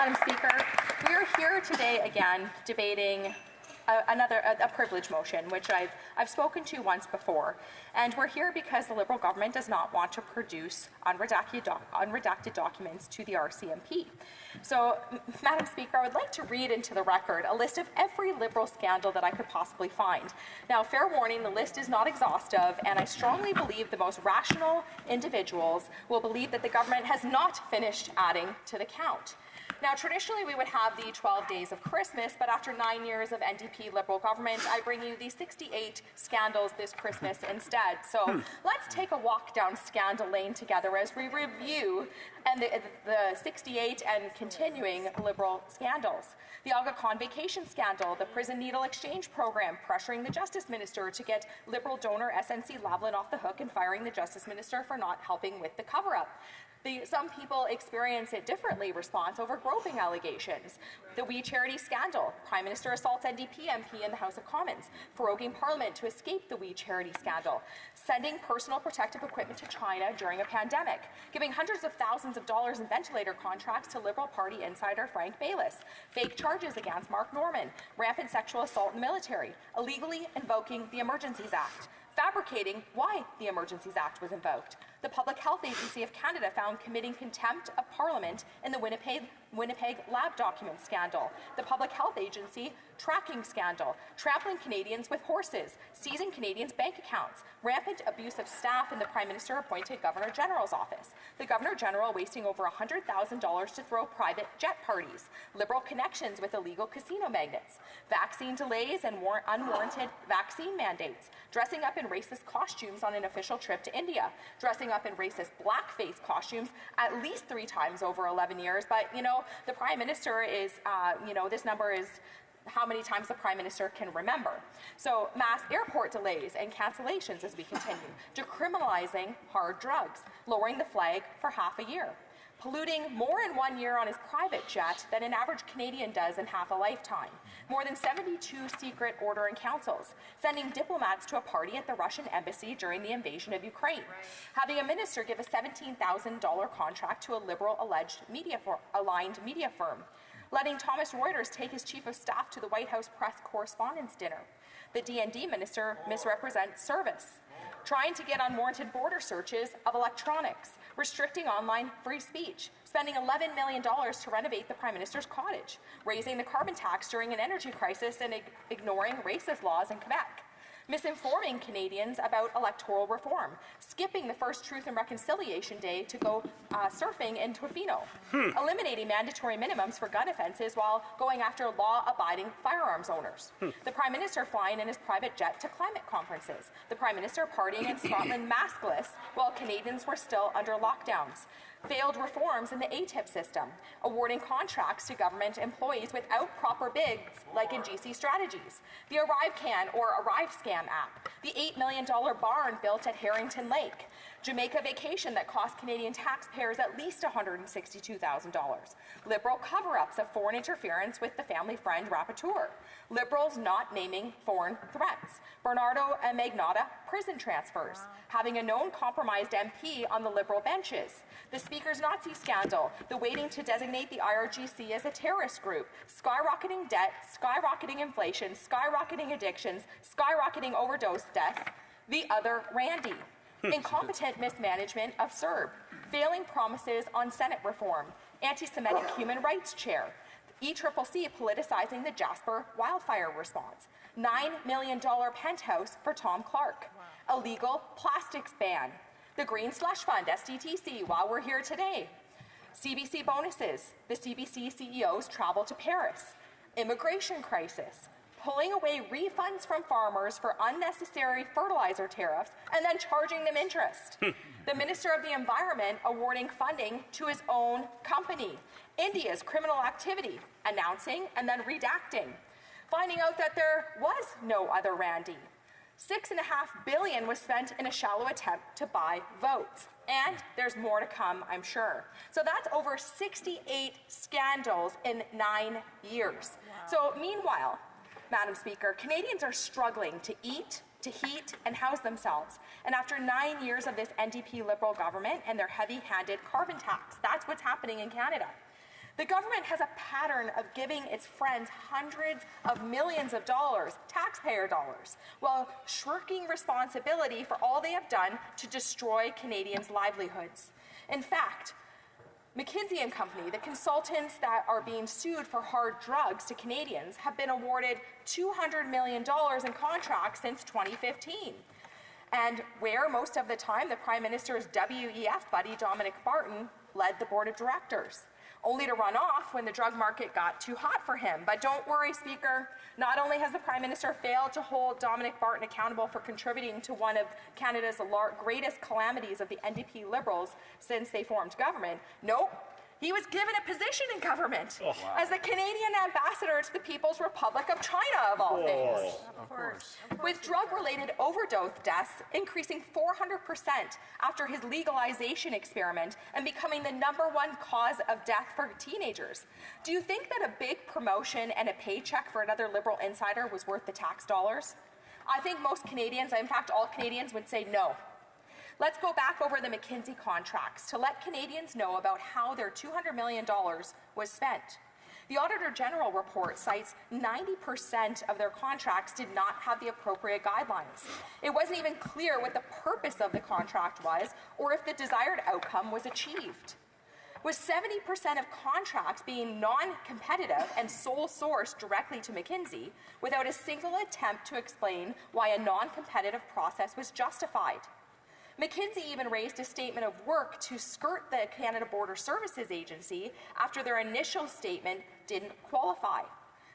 Madam Speaker, we are here today again debating a privilege motion, which I've spoken to once before. And we're here because the Liberal government does not want to produce unredacted documents to the RCMP. So, Madam Speaker, I would like to read into the record a list of every Liberal scandal that I could possibly find. Now, fair warning, the list is not exhaustive, and I strongly believe the most rational individuals will believe that the government has not finished adding to the count. Now, traditionally, we would have the 12 days of Christmas, but after 9 years of NDP-Liberal government, I bring you the 68 scandals this Christmas instead. So let's take a walk down scandal lane together as we review the 68 and continuing Liberal scandals. The Aga Khan vacation scandal, the prison needle exchange program, pressuring the Justice Minister to get Liberal donor SNC Lavalin off the hook and firing the Justice Minister for not helping with the cover-up. Some people experience it differently response over groping allegations. The We Charity scandal. Prime Minister assaults NDP MP in the House of Commons. Proroguing Parliament to escape the We Charity scandal. Sending personal protective equipment to China during a pandemic. Giving hundreds of thousands of dollars in ventilator contracts to Liberal Party insider Frank Baylis. Fake charges against Mark Norman. Rampant sexual assault in the military. Illegally invoking the Emergencies Act. Fabricating why the Emergencies Act was invoked. The Public Health Agency of Canada found committing contempt of Parliament in the Winnipeg lab document scandal. The Public Health Agency tracking scandal. Trampling Canadians with horses. Seizing Canadians' bank accounts. Rampant abuse of staff in the Prime Minister-appointed Governor-General's office. The Governor-General wasting over $100,000 to throw private jet parties. Liberal connections with illegal casino magnates. Vaccine delays and unwarranted vaccine mandates. Dressing up in racist costumes on an official trip to India. Dressing up in racist blackface costumes at least 3 times over 11 years. But, you know, the Prime Minister is, this number is how many times the Prime Minister can remember. So mass airport delays and cancellations as we continue. Decriminalizing hard drugs. Lowering the flag for half a year. Polluting more in 1 year on his private jet than an average Canadian does in half a lifetime. More than 72 secret order and councils. Sending diplomats to a party at the Russian embassy during the invasion of Ukraine. Having a minister give a $17,000 contract to a Liberal aligned media firm. Letting Thomas Reuters take his chief of staff to the White House press correspondence dinner. The DND minister misrepresents service. Trying to get unwarranted border searches of electronics. Restricting online free speech, spending $11 million to renovate the Prime Minister's cottage, raising the carbon tax during an energy crisis and ignoring racist laws in Quebec, misinforming Canadians about electoral reform, skipping the first Truth and Reconciliation Day to go surfing in Tofino, eliminating mandatory minimums for gun offences while going after law-abiding firearms owners, the Prime Minister flying in his private jet to climate conferences, the Prime Minister partying in Scotland maskless while Canadians were still under lockdowns, failed reforms in the ATIP system, awarding contracts to government employees without proper bids, like in GC Strategies, the ArriveCan or ArriveScam app, the $8 million barn built at Harrington Lake, Jamaica vacation that cost Canadian taxpayers at least $162,000, Liberal cover-ups of foreign interference with the family friend rapporteur, Liberals not naming foreign threats, Bernardo and Magnotta prison transfers, having a known compromised MP on the Liberal benches, the Speaker's Nazi scandal, the waiting to designate the IRGC as a terrorist group, skyrocketing debt, skyrocketing inflation, skyrocketing addictions, skyrocketing overdose deaths, the other Randy, incompetent mismanagement of CERB, failing promises on Senate reform, anti-Semitic human rights chair, ECCC politicizing the Jasper wildfire response, $9 million penthouse for Tom Clark, illegal plastics ban, the Green Slush Fund, SDTC, while we're here today, CBC bonuses, the CBC CEO's travel to Paris, immigration crisis, pulling away refunds from farmers for unnecessary fertilizer tariffs and then charging them interest. The Minister of the Environment awarding funding to his own company. India's criminal activity, announcing and then redacting. Finding out that there was no other Randy. $6.5 billion was spent in a shallow attempt to buy votes. And there's more to come, I'm sure. So that's over 68 scandals in 9 years. Wow. So meanwhile, Madam Speaker, Canadians are struggling to eat, to heat and house themselves. And after 9 years of this NDP-Liberal government and their heavy-handed carbon tax, that's what's happening in Canada. The government has a pattern of giving its friends hundreds of millions of dollars, taxpayer dollars, while shirking responsibility for all they have done to destroy Canadians' livelihoods. In fact, McKinsey and Company, the consultants that are being sued for hard drugs to Canadians, have been awarded $200 million in contracts since 2015. And where most of the time the Prime Minister's WEF buddy Dominic Barton led the board of directors, only to run off when the drug market got too hot for him. But don't worry, Speaker, not only has the Prime Minister failed to hold Dominic Barton accountable for contributing to one of Canada's greatest calamities of the NDP-Liberals since they formed government, nope, he was given a position in government as the Canadian ambassador to the People's Republic of China, of all things. Of course. With drug-related overdose deaths increasing 400% after his legalization experiment and becoming the #1 cause of death for teenagers. Do you think that a big promotion and a paycheck for another Liberal insider was worth the tax dollars? I think most Canadians, in fact all Canadians, would say no. Let's go back over the McKinsey contracts to let Canadians know about how their $200 million was spent. The Auditor General report cites 90% of their contracts did not have the appropriate guidelines. It wasn't even clear what the purpose of the contract was or if the desired outcome was achieved. With 70% of contracts being non-competitive and sole sourced directly to McKinsey, without a single attempt to explain why a non-competitive process was justified. McKinsey even raised a statement of work to skirt the Canada Border Services Agency after their initial statement didn't qualify.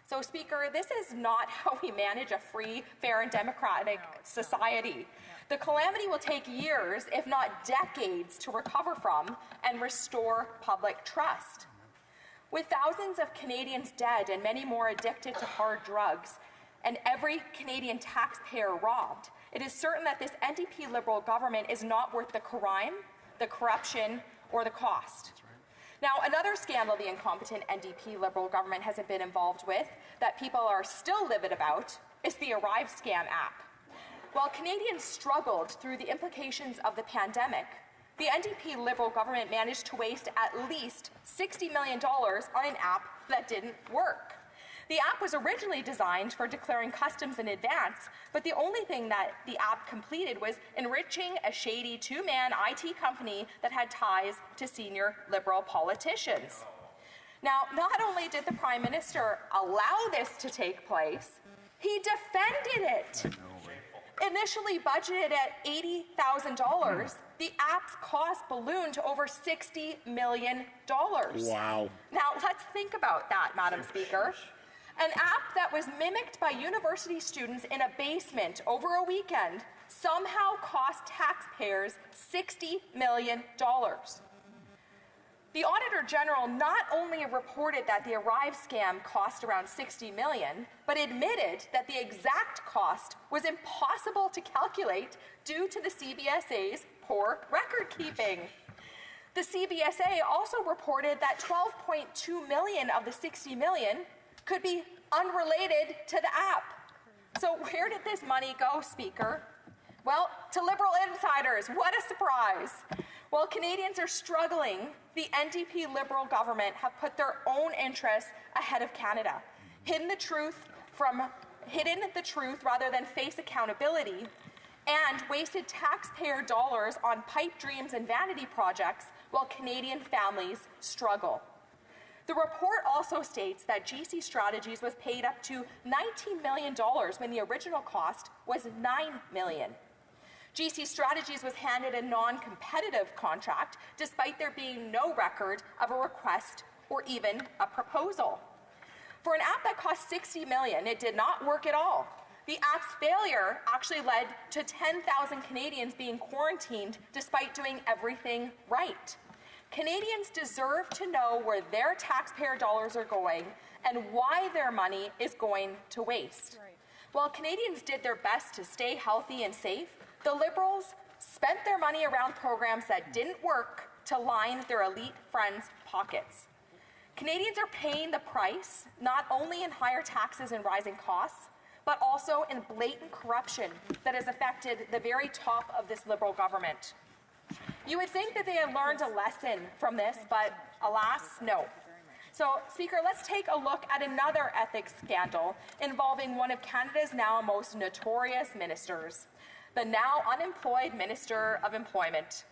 So, Speaker, this is not how we manage a free, fair, and democratic society. The calamity will take years, if not decades, to recover from and restore public trust. With thousands of Canadians dead and many more addicted to hard drugs, and every Canadian taxpayer robbed, it is certain that this NDP-Liberal government is not worth the crime, the corruption, or the cost. Now, another scandal the incompetent NDP-Liberal government hasn't been involved with, that people are still livid about, is the ArriveCan app. While Canadians struggled through the implications of the pandemic, the NDP-Liberal government managed to waste at least $60 million on an app that didn't work. The app was originally designed for declaring customs in advance, but the only thing that the app completed was enriching a shady two-man IT company that had ties to senior Liberal politicians. Now, not only did the Prime Minister allow this to take place, he defended it. Initially budgeted at $80,000, the app's cost ballooned to over $60 million. Wow. Now, let's think about that, Madam Speaker. An app that was mimicked by university students in a basement over a weekend somehow cost taxpayers $60 million. The Auditor General not only reported that the ArriveCan cost around $60 million, but admitted that the exact cost was impossible to calculate due to the CBSA's poor record keeping. The CBSA also reported that $12.2 million of the $60 million could be unrelated to the app. So where did this money go, Speaker? Well, to Liberal insiders. What a surprise. While Canadians are struggling, the NDP-Liberal government have put their own interests ahead of Canada, hidden the truth rather than face accountability, and wasted taxpayer dollars on pipe dreams and vanity projects while Canadian families struggle. The report also states that GC Strategies was paid up to $19 million when the original cost was $9 million. GC Strategies was handed a non-competitive contract despite there being no record of a request or even a proposal. For an app that cost $60 million, it did not work at all. The app's failure actually led to 10,000 Canadians being quarantined despite doing everything right. Canadians deserve to know where their taxpayer dollars are going and why their money is going to waste. Right. While Canadians did their best to stay healthy and safe, the Liberals spent their money around programs that didn't work to line their elite friends' pockets. Canadians are paying the price, not only in higher taxes and rising costs, but also in blatant corruption that has affected the very top of this Liberal government. You would think that they had learned a lesson from this, but alas, no. So, Speaker, let's take a look at another ethics scandal involving one of Canada's now most notorious ministers, the now unemployed Minister of Employment.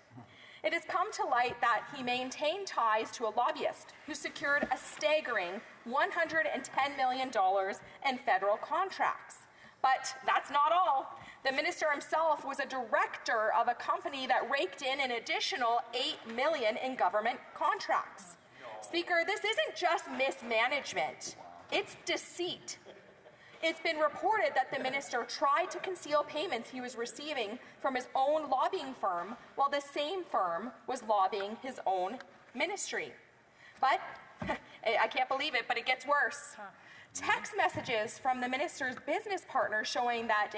It has come to light that he maintained ties to a lobbyist who secured a staggering $110 million in federal contracts. But that's not all. The minister himself was a director of a company that raked in an additional $8 million in government contracts. Speaker, this isn't just mismanagement, it's deceit. It's been reported that the minister tried to conceal payments he was receiving from his own lobbying firm while the same firm was lobbying his own ministry. But, I can't believe it, but it gets worse. Text messages from the minister's business partner showing that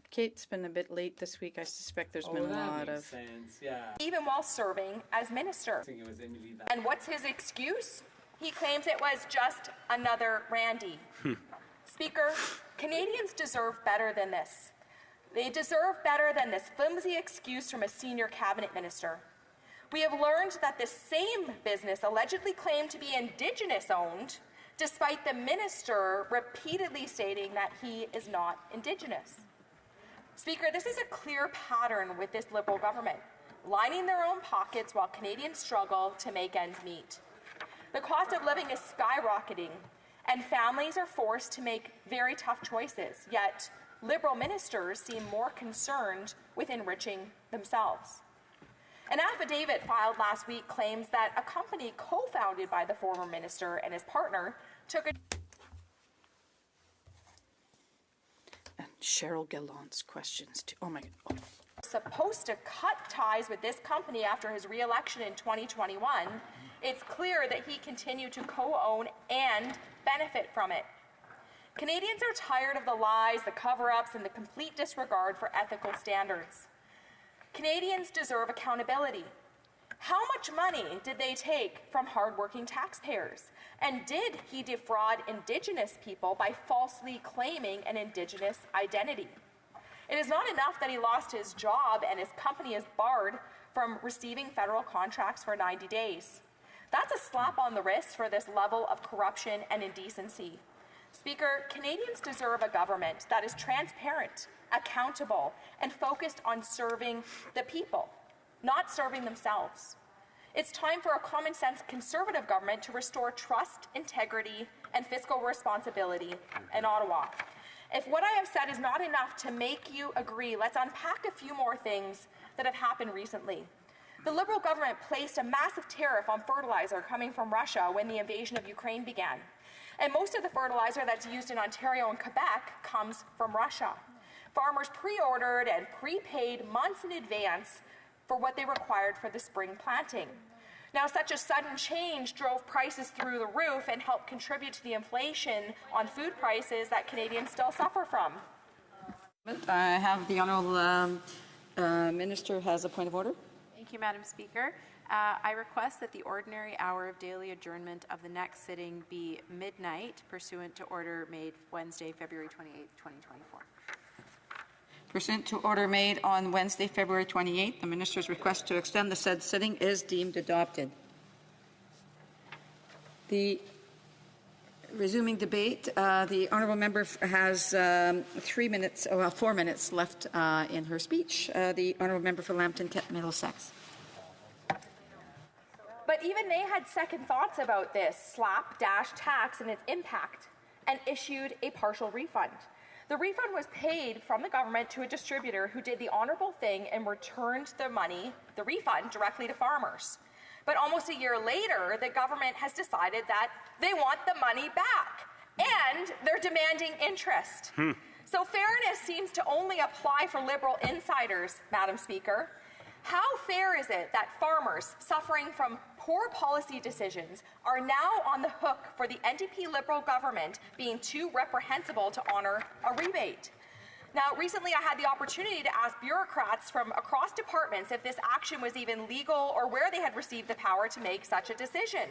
Kate's been a bit late this week. I suspect there's been a lot of... sense. Yeah. even while serving as minister. I think it was Emily that. And what's his excuse? He claims it was just another Randy. Speaker, Canadians deserve better than this. They deserve better than this flimsy excuse from a senior cabinet minister. We have learned that this same business allegedly claimed to be Indigenous-owned, despite the minister repeatedly stating that he is not Indigenous. Speaker, this is a clear pattern with this Liberal government, lining their own pockets while Canadians struggle to make ends meet. The cost of living is skyrocketing, and families are forced to make very tough choices, yet Liberal ministers seem more concerned with enriching themselves. An affidavit filed last week claims that a company co-founded by the former minister and his partner took a Cheryl Gallant's questions too. Oh my God. Oh. supposed to cut ties with this company after his re-election in 2021, it's clear that he continued to co-own and benefit from it. Canadians are tired of the lies, the cover-ups, and the complete disregard for ethical standards. Canadians deserve accountability. How much money did they take from hardworking taxpayers? And did he defraud Indigenous people by falsely claiming an Indigenous identity? It is not enough that he lost his job and his company is barred from receiving federal contracts for 90 days. That's a slap on the wrist for this level of corruption and indecency. Speaker, Canadians deserve a government that is transparent, accountable, and focused on serving the people, not serving themselves. It's time for a common-sense Conservative government to restore trust, integrity, and fiscal responsibility in Ottawa. If what I have said is not enough to make you agree, let's unpack a few more things that have happened recently. The Liberal government placed a massive tariff on fertilizer coming from Russia when the invasion of Ukraine began. And most of the fertilizer that's used in Ontario and Quebec comes from Russia. Farmers pre-ordered and prepaid months in advance for what they required for the spring planting. Now, such a sudden change drove prices through the roof and helped contribute to the inflation on food prices that Canadians still suffer from. I have the Honourable Minister has a point of order. Thank you, Madam Speaker. I request that the ordinary hour of daily adjournment of the next sitting be midnight, pursuant to order made Wednesday, February 28, 2024. Pursuant to order made on Wednesday, February 28th, the Minister's request to extend the said sitting is deemed adopted. Resuming debate, the Honourable Member has 4 minutes left in her speech. The Honourable Member for Lambton, Kent, Middlesex. But even they had second thoughts about this slapdash tax and its impact and issued a partial refund. The refund was paid from the government to a distributor who did the honourable thing and returned the money, the refund, directly to farmers. But almost a year later, the government has decided that they want the money back, and they're demanding interest. So fairness seems to only apply for Liberal insiders, Madam Speaker. How fair is it that farmers suffering from poor policy decisions are now on the hook for the NDP-Liberal government being too reprehensible to honour a rebate? Now, recently I had the opportunity to ask bureaucrats from across departments if this action was even legal or where they had received the power to make such a decision.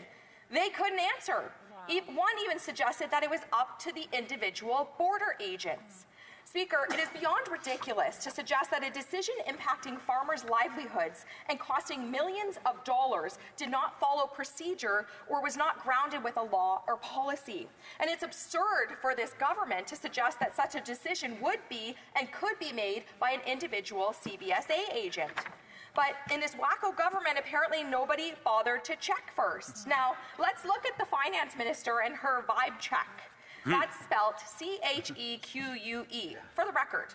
They couldn't answer. One even suggested that it was up to the individual border agents. Speaker, it is beyond ridiculous to suggest that a decision impacting farmers' livelihoods and costing millions of dollars did not follow procedure or was not grounded with a law or policy. And it's absurd for this government to suggest that such a decision would be and could be made by an individual CBSA agent. But in this wacko government, apparently nobody bothered to check first. Now, let's look at the finance minister and her vibe check. That's spelt CHEQUE, for the record.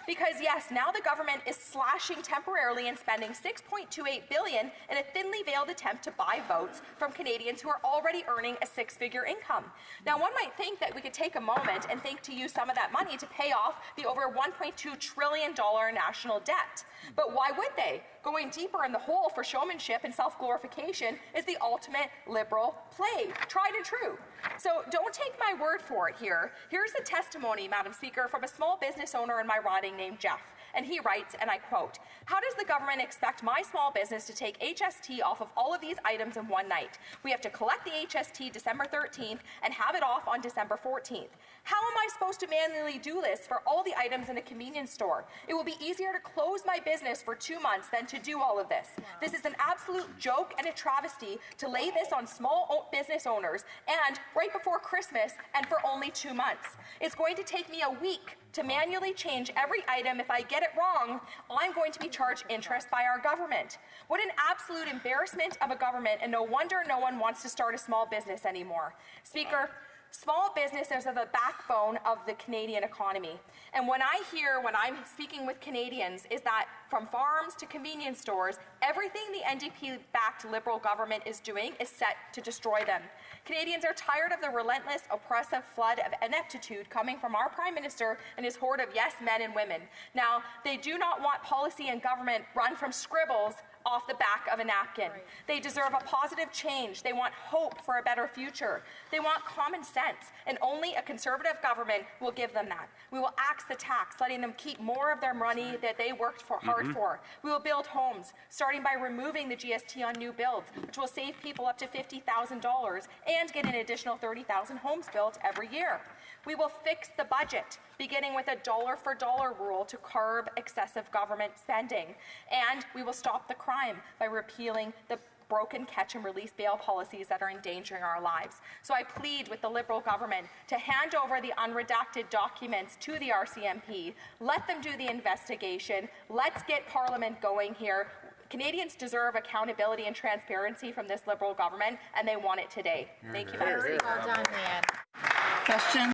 Because yes, now the government is slashing temporarily and spending $6.28 billion in a thinly veiled attempt to buy votes from Canadians who are already earning a six-figure income. Now, one might think that we could take a moment and think to use some of that money to pay off the over $1.2 trillion national debt. But why would they? Going deeper in the hole for showmanship and self-glorification is the ultimate Liberal play, tried and true. So don't take my word for it here. Here's a testimony, Madam Speaker, from a small business owner in my riding named Jeff. And he writes, and I quote, "How does the government expect my small business to take HST off of all of these items in one night? We have to collect the HST December 13th and have it off on December 14th. How am I supposed to manually do this for all the items in a convenience store? It will be easier to close my business for 2 months than to do all of this. This is an absolute joke and a travesty to lay this on small business owners and right before Christmas and for only 2 months. It's going to take me a week to manually change every item. If I get it wrong, I'm going to be charged interest by our government. What an absolute embarrassment of a government, and no wonder no one wants to start a small business anymore." Speaker, small businesses are the backbone of the Canadian economy. And when I'm speaking with Canadians, is that from farms to convenience stores, everything the NDP-backed Liberal government is doing is set to destroy them. Canadians are tired of the relentless, oppressive flood of ineptitude coming from our Prime Minister and his horde of yes men and women. Now, they do not want policy and government run from scribbles off the back of a napkin. Right. They deserve a positive change. They want hope for a better future. They want common sense, and only a Conservative government will give them that. We will axe the tax, letting them keep more of their money that they worked hard for. We will build homes, starting by removing the GST on new builds, which will save people up to $50,000 and get an additional 30,000 homes built every year. We will fix the budget, beginning with a dollar-for-dollar rule to curb excessive government spending. And we will stop the crime by repealing the broken catch-and-release bail policies that are endangering our lives. So I plead with the Liberal government to hand over the unredacted documents to the RCMP. Let them do the investigation. Let's get Parliament going here. Canadians deserve accountability and transparency from this Liberal government, and they want it today. Thank you, Madam Speaker. Well done, Leanne. Question?